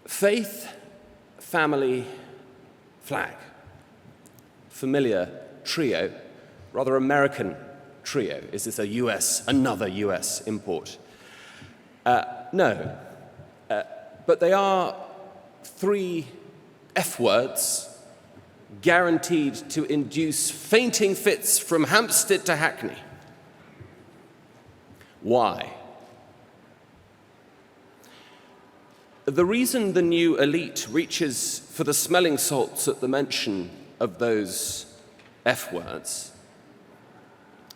Faith, family, flag. Familiar trio, rather American trio. Is this another US import? No. But they are three F words guaranteed to induce fainting fits from Hampstead to Hackney. Why? The reason the new elite reaches for the smelling salts at the mention of those F words,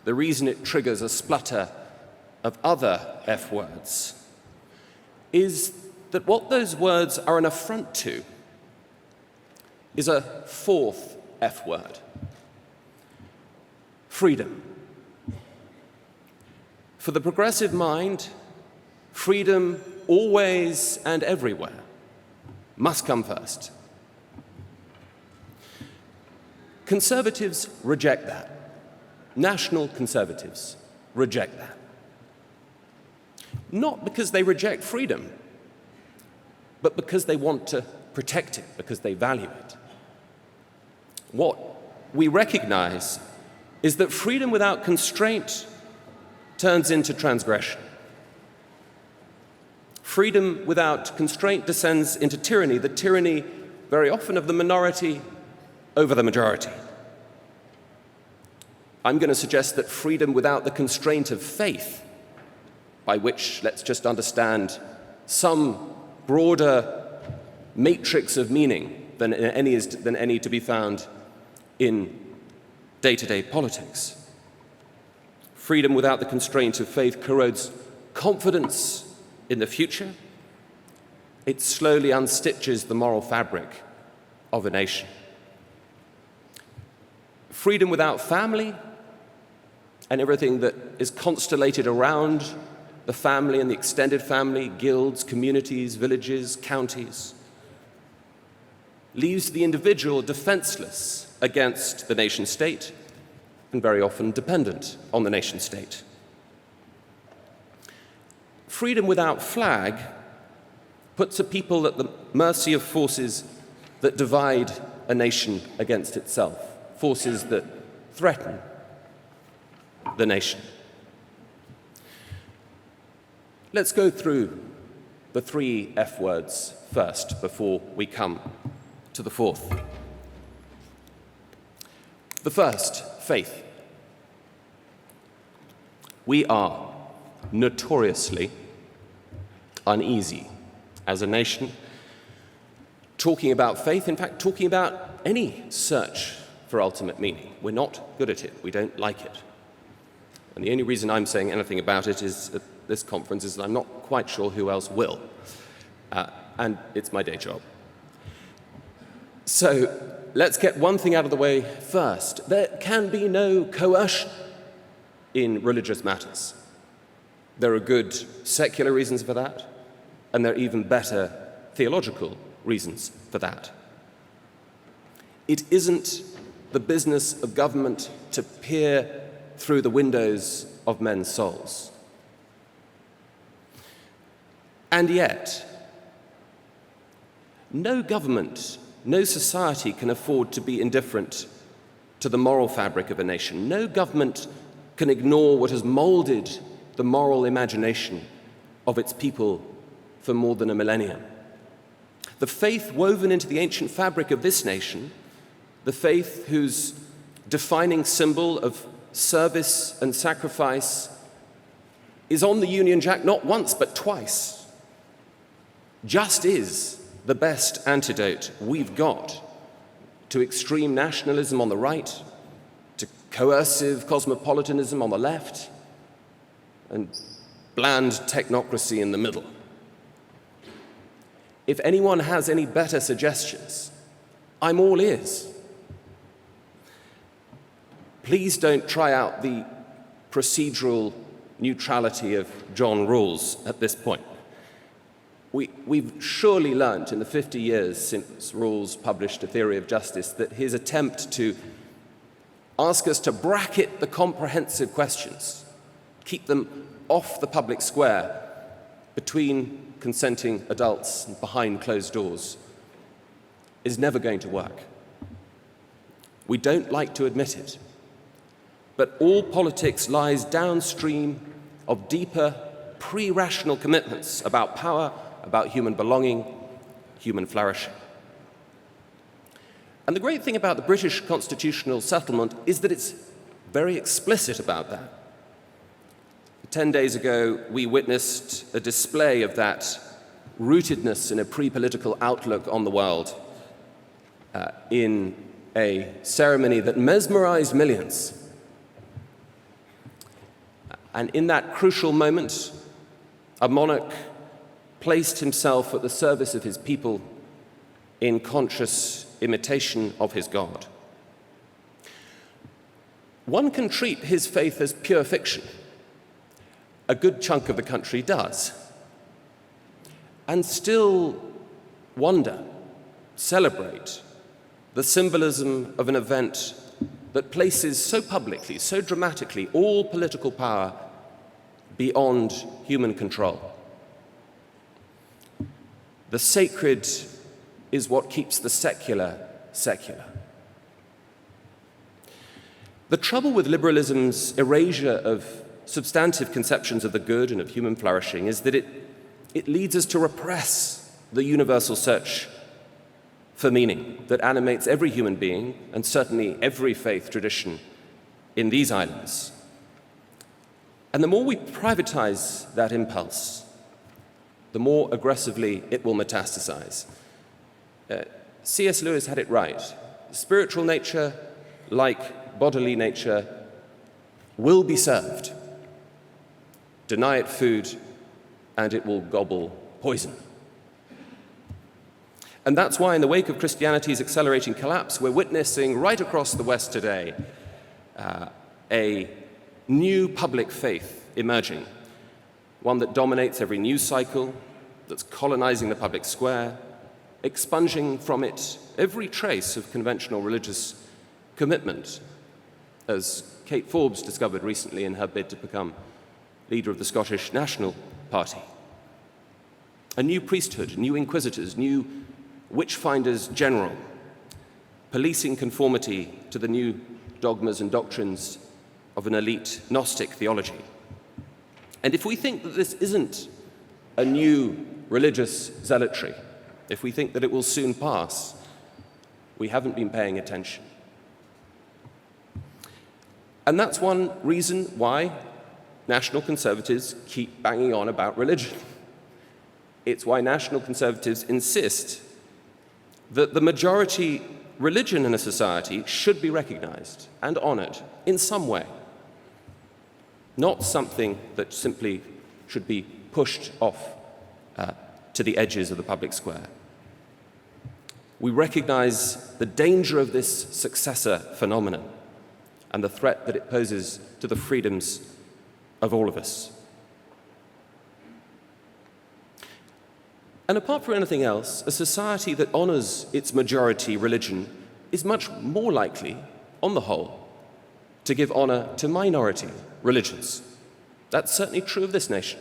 the reason it triggers a splutter of other F words, is that what those words are an affront to is a fourth F word: freedom. For the progressive mind, freedom always and everywhere must come first. Conservatives reject that. National conservatives reject that. Not because they reject freedom, but because they want to protect it, because they value it. What we recognize is that freedom without constraint turns into transgression. Freedom without constraint descends into tyranny, the tyranny very often of the minority over the majority. I'm going to suggest that freedom without the constraint of faith, by which let's just understand some broader matrix of meaning than any to be found in day-to-day politics. Freedom without the constraint of faith corrodes confidence in the future. It slowly unstitches the moral fabric of a nation. Freedom without family and everything that is constellated around the family and the extended family, guilds, communities, villages, counties, leaves the individual defenseless against the nation-state and very often dependent on the nation-state. Freedom without flag puts a people at the mercy of forces that divide a nation against itself, forces that threaten the nation. Let's go through the three F words first before we come to the fourth. The first, faith. We are notoriously uneasy as a nation talking about faith, in fact, talking about any search for ultimate meaning. We're not good at it. We don't like it. And the only reason I'm saying anything about it is at this conference is that I'm not quite sure who else will. And it's my day job. So let's get one thing out of the way first. There can be no coercion in religious matters. There are good secular reasons for that, and there are even better theological reasons for that. It isn't the business of government to peer through the windows of men's souls. And yet, no government, no society can afford to be indifferent to the moral fabric of a nation. No government can ignore what has molded the moral imagination of its people for more than a millennium. The faith woven into the ancient fabric of this nation, the faith whose defining symbol of service and sacrifice is on the Union Jack not once but twice, just is the best antidote we've got to extreme nationalism on the right, to coercive cosmopolitanism on the left, and bland technocracy in the middle. If anyone has any better suggestions, I'm all ears. Please don't try out the procedural neutrality of John Rawls at this point. We've surely learnt in the 50 years since Rawls published A Theory of Justice that his attempt to ask us to bracket the comprehensive questions, keep them off the public square between consenting adults behind closed doors is never going to work. We don't like to admit it, but all politics lies downstream of deeper, pre-rational commitments about power, about human belonging, human flourishing. And the great thing about the British constitutional settlement is that it's very explicit about that. 10 days ago, we witnessed a display of that rootedness in a pre-political outlook on the world in a ceremony that mesmerized millions. And in that crucial moment, a monarch placed himself at the service of his people in conscious imitation of his God. One can treat his faith as pure fiction. A good chunk of the country does. And still wonder, celebrate the symbolism of an event that places so publicly, so dramatically, all political power beyond human control. The sacred is what keeps the secular secular. The trouble with liberalism's erasure of substantive conceptions of the good and of human flourishing is that it leads us to repress the universal search for meaning that animates every human being and certainly every faith tradition in these islands. And the more we privatize that impulse, the more aggressively it will metastasize. C.S. Lewis had it right. Spiritual nature, like bodily nature, will be served. Deny it food, and it will gobble poison. And that's why, in the wake of Christianity's accelerating collapse, we're witnessing right across the West today a new public faith emerging, one that dominates every news cycle, that's colonizing the public square, expunging from it every trace of conventional religious commitment, as Kate Forbes discovered recently in her bid to become leader of the Scottish National Party. A new priesthood, new inquisitors, new witch-finders general, policing conformity to the new dogmas and doctrines of an elite Gnostic theology. And if we think that this isn't a new religious zealotry, if we think that it will soon pass, we haven't been paying attention. And that's one reason why National Conservatives keep banging on about religion. It's why National Conservatives insist that the majority religion in a society should be recognized and honored in some way, not something that simply should be pushed off to the edges of the public square. We recognize the danger of this successor phenomenon and the threat that it poses to the freedoms of all of us. And apart from anything else, a society that honors its majority religion is much more likely, on the whole, to give honor to minority religions. That's certainly true of this nation.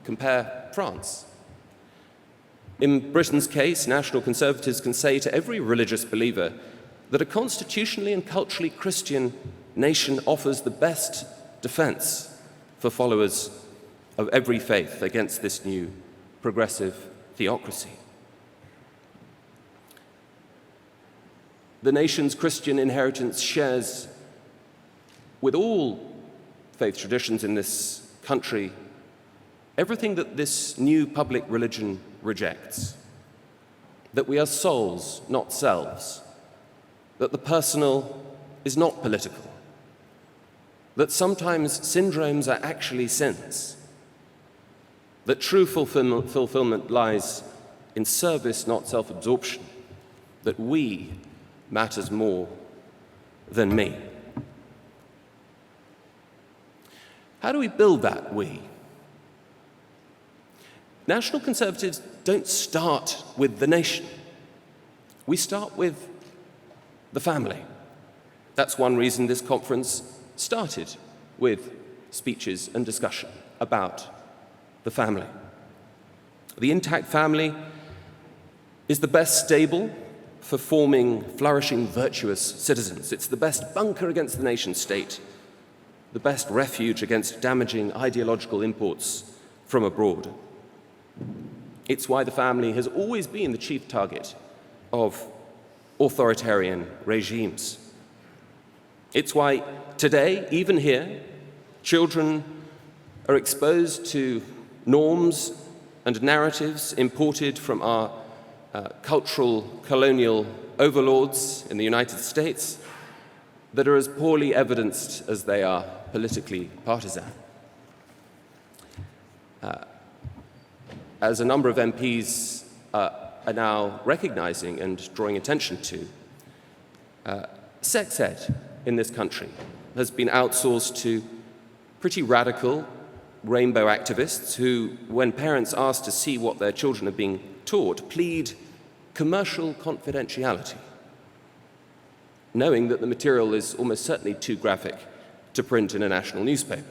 Compare France. In Britain's case, National Conservatives can say to every religious believer that a constitutionally and culturally Christian nation offers the best defense for followers of every faith against this new progressive theocracy. The nation's Christian inheritance shares with all faith traditions in this country everything that this new public religion rejects. That we are souls, not selves. That the personal is not political. That sometimes syndromes are actually sins. That true fulfillment lies in service, not self-absorption. That we matters more than me. How do we build that we? National Conservatives don't start with the nation. We start with the family. That's one reason this conference started with speeches and discussion about the family. The intact family is the best stable for forming flourishing, virtuous citizens. It's the best bunker against the nation state, the best refuge against damaging ideological imports from abroad. It's why the family has always been the chief target of authoritarian regimes. It's why today, even here, children are exposed to norms and narratives imported from our cultural colonial overlords in the United States that are as poorly evidenced as they are politically partisan. As a number of MPs are now recognizing and drawing attention to, sex ed in this country has been outsourced to pretty radical rainbow activists who, when parents ask to see what their children are being taught, plead commercial confidentiality, knowing that the material is almost certainly too graphic to print in a national newspaper.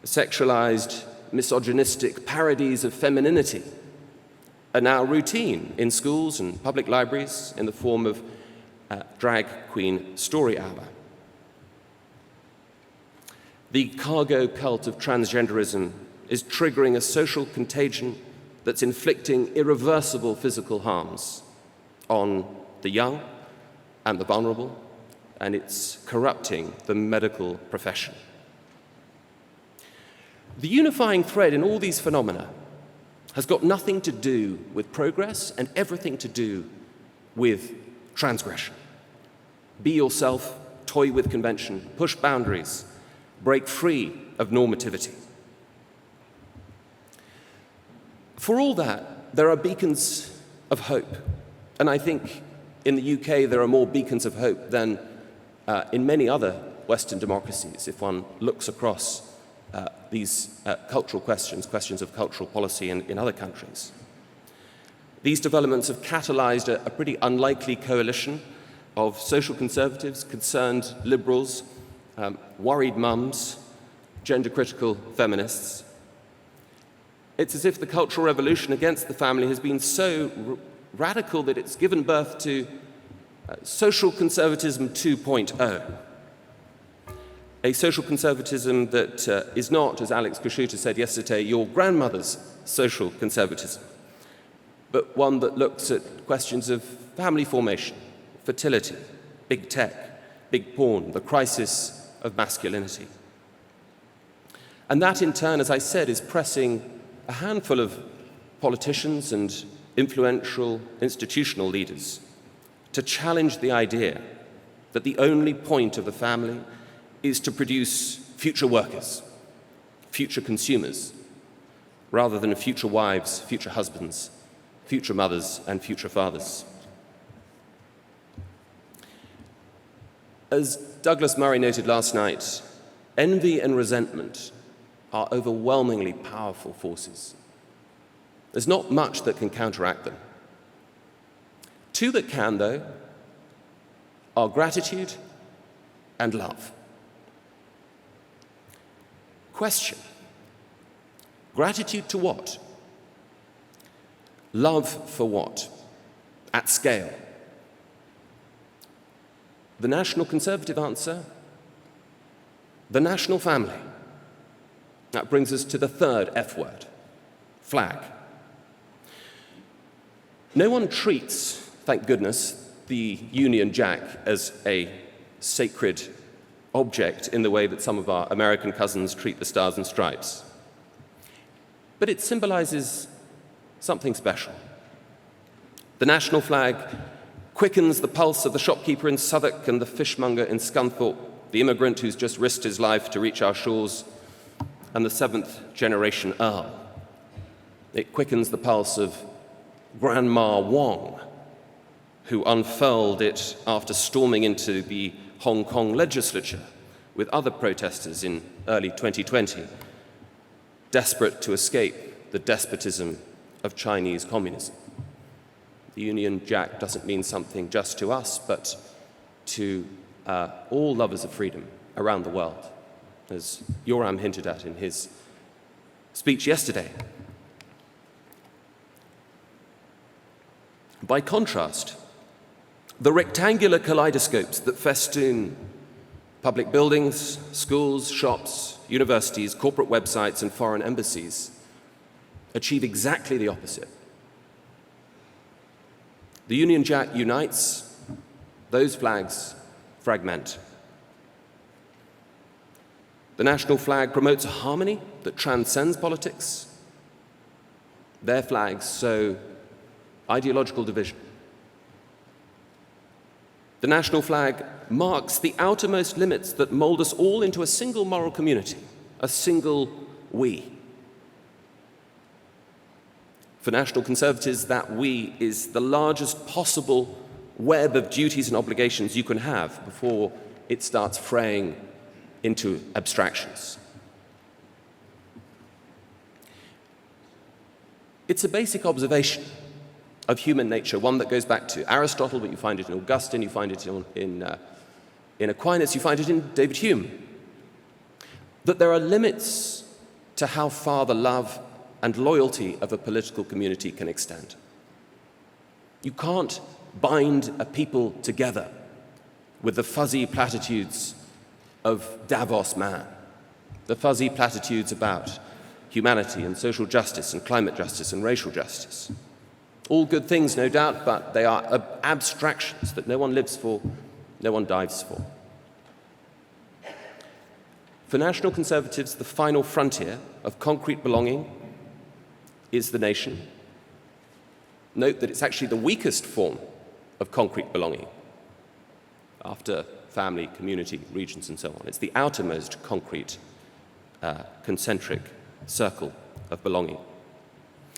Sexualized, misogynistic parodies of femininity are now routine in schools and public libraries in the form of drag queen story hour. The cargo cult of transgenderism is triggering a social contagion that's inflicting irreversible physical harms on the young and the vulnerable, and it's corrupting the medical profession. The unifying thread in all these phenomena has got nothing to do with progress and everything to do with transgression. Be yourself, toy with convention, push boundaries, break free of normativity. For all that, there are beacons of hope, and I think in the UK there are more beacons of hope than in many other Western democracies if one looks across these cultural questions of cultural policy in other countries. These developments have catalyzed a pretty unlikely coalition of social conservatives, concerned liberals, worried mums, gender-critical feminists. It's as if the cultural revolution against the family has been so radical that it's given birth to social conservatism 2.0. A social conservatism that is not, as Alex Kossuth said yesterday, your grandmother's social conservatism, but one that looks at questions of family formation, fertility, big tech, big porn, the crisis of masculinity. And that, in turn, as I said, is pressing a handful of politicians and influential institutional leaders to challenge the idea that the only point of the family is to produce future workers, future consumers, rather than future wives, future husbands, future mothers, and future fathers. As Douglas Murray noted last night, envy and resentment are overwhelmingly powerful forces. There's not much that can counteract them. Two that can, though, are gratitude and love. Question: gratitude to what? Love for what? At scale. The National Conservative answer: the national family. That brings us to the third F word: flag. No one treats, thank goodness, the Union Jack as a sacred object in the way that some of our American cousins treat the Stars and Stripes. But it symbolizes something special. The national flag quickens the pulse of the shopkeeper in Southwark and the fishmonger in Scunthorpe, the immigrant who's just risked his life to reach our shores, and the seventh-generation Earl. It quickens the pulse of Grandma Wong, who unfurled it after storming into the Hong Kong legislature with other protesters in early 2020, desperate to escape the despotism of Chinese communism. The Union Jack doesn't mean something just to us, but to all lovers of freedom around the world, as Yoram hinted at in his speech yesterday. By contrast, the rectangular kaleidoscopes that festoon public buildings, schools, shops, universities, corporate websites, and foreign embassies achieve exactly the opposite. The Union Jack unites, those flags fragment. The national flag promotes a harmony that transcends politics. Their flags sow ideological division. The national flag marks the outermost limits that mold us all into a single moral community, a single we. For National Conservatives, that we is the largest possible web of duties and obligations you can have before it starts fraying into abstractions. It's a basic observation of human nature, one that goes back to Aristotle, but you find it in Augustine, you find it in Aquinas, you find it in David Hume, that there are limits to how far the love and loyalty of a political community can extend. You can't bind a people together with the fuzzy platitudes of Davos man, the fuzzy platitudes about humanity and social justice and climate justice and racial justice. All good things, no doubt, but they are abstractions that no one lives for, no one dives for. For National Conservatives, the final frontier of concrete belonging is the nation. Note that it's actually the weakest form of concrete belonging, after family, community, regions, and so on. It's the outermost concrete, concentric circle of belonging.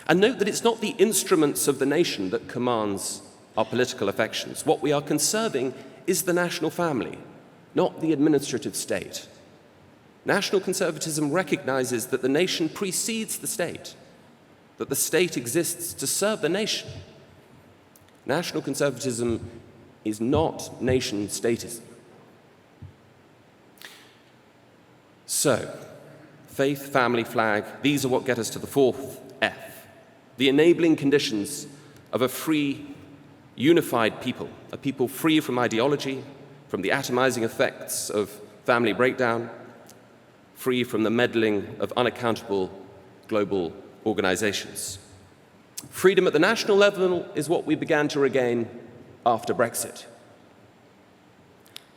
And note that it's not the instruments of the nation that commands our political affections. What we are conserving is the national family, not the administrative state. National conservatism recognizes that the nation precedes the state, that the state exists to serve the nation. National conservatism is not nation-statism. So, faith, family, flag, these are what get us to the fourth F. The enabling conditions of a free, unified people, a people free from ideology, from the atomizing effects of family breakdown, free from the meddling of unaccountable global organizations. Freedom at the national level is what we began to regain after Brexit.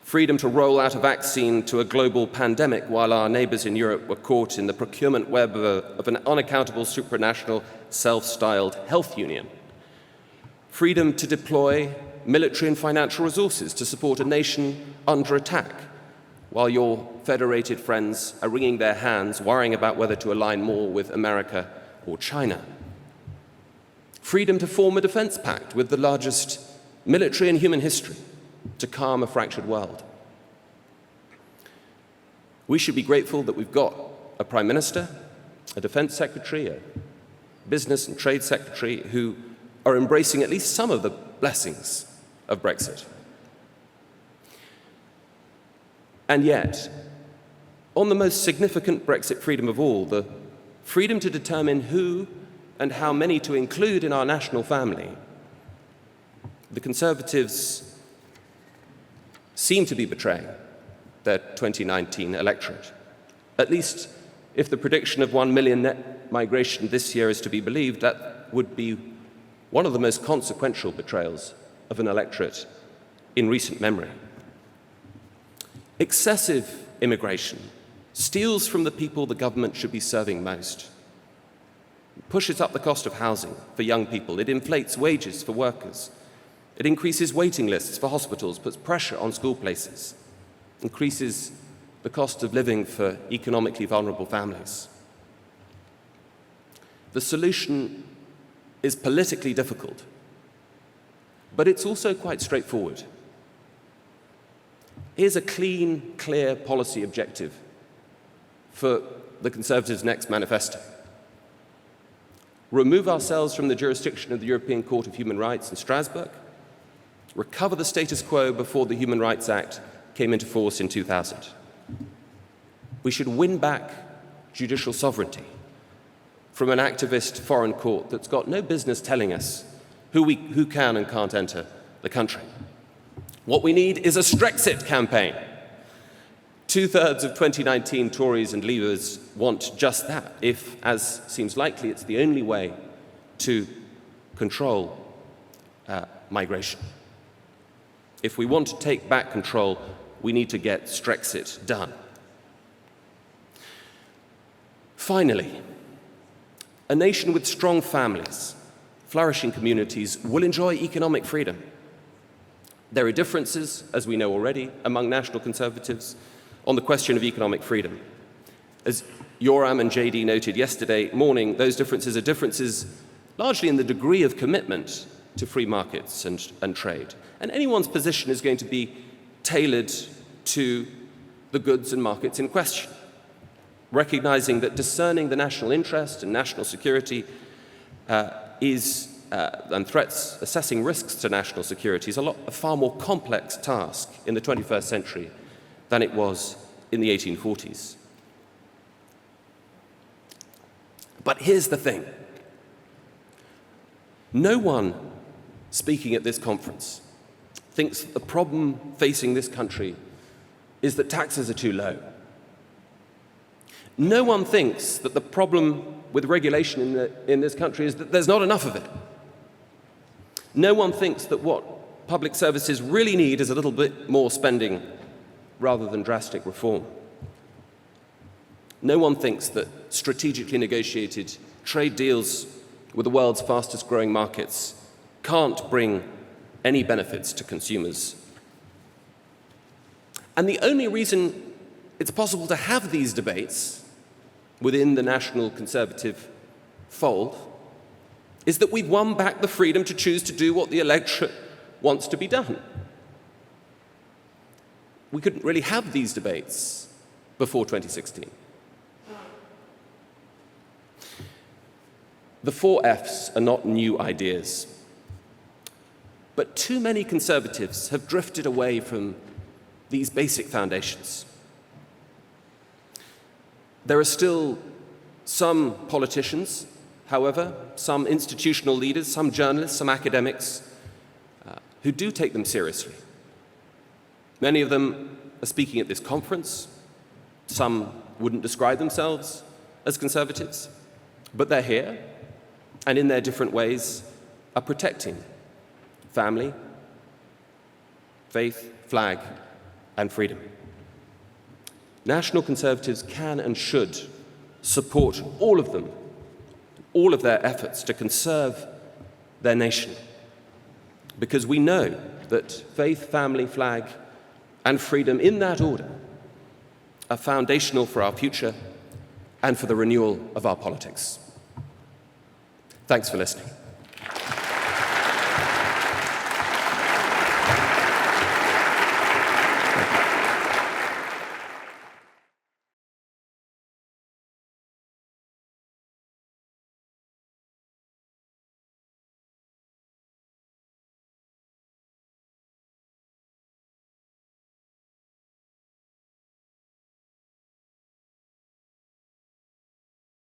Freedom to roll out a vaccine to a global pandemic while our neighbors in Europe were caught in the procurement web of an unaccountable supranational self-styled health union. Freedom to deploy military and financial resources to support a nation under attack while your federated friends are wringing their hands, worrying about whether to align more with America or China. Freedom to form a defense pact with the largest military in human history to calm a fractured world. We should be grateful that we've got a Prime Minister, a Defense Secretary, a Business and Trade Secretary who are embracing at least some of the blessings of Brexit. And yet, on the most significant Brexit freedom of all, the freedom to determine who and how many to include in our national family, the Conservatives seem to be betraying their 2019 electorate. At least, if the prediction of 1 million net migration this year is to be believed, that would be one of the most consequential betrayals of an electorate in recent memory. Excessive immigration steals from the people the government should be serving most. It pushes up the cost of housing for young people. It inflates wages for workers. It increases waiting lists for hospitals, puts pressure on school places, increases the cost of living for economically vulnerable families. The solution is politically difficult, but it's also quite straightforward. Here's a clean, clear policy objective for the Conservatives' next manifesto. Remove ourselves from the jurisdiction of the European Court of Human Rights in Strasbourg. Recover the status quo before the Human Rights Act came into force in 2000. We should win back judicial sovereignty from an activist foreign court that's got no business telling us who can and can't enter the country. What we need is a Strexit campaign. 2/3 of 2019 Tories and Leavers want just that, if, as seems likely, it's the only way to control migration. If we want to take back control, we need to get Strexit done. Finally, a nation with strong families, flourishing communities, will enjoy economic freedom. There are differences, as we know already, among national conservatives on the question of economic freedom. As Yoram and JD noted yesterday morning, those differences are differences largely in the degree of commitment to free markets and trade. And anyone's position is going to be tailored to the goods and markets in question, recognizing that discerning the national interest and national security and threats, assessing risks to national security is a far more complex task in the 21st century than it was in the 1840s. But here's the thing. No one speaking at this conference thinks that the problem facing this country is that taxes are too low. No one thinks that the problem with regulation in this country is that there's not enough of it. No one thinks that what public services really need is a little bit more spending rather than drastic reform. No one thinks that strategically negotiated trade deals with the world's fastest growing markets can't bring any benefits to consumers. And the only reason it's possible to have these debates within the national conservative fold is that we've won back the freedom to choose to do what the electorate wants to be done. We couldn't really have these debates before 2016. The 4 Fs are not new ideas, but too many conservatives have drifted away from these basic foundations. There are still some politicians, however, some institutional leaders, some journalists, some academics who do take them seriously. Many of them are speaking at this conference. Some wouldn't describe themselves as conservatives, but they're here and in their different ways are protecting family, faith, flag, and freedom. National conservatives can and should support all of them, all of their efforts to conserve their nation, because we know that faith, family, flag, and freedom in that order are foundational for our future and for the renewal of our politics. Thanks for listening.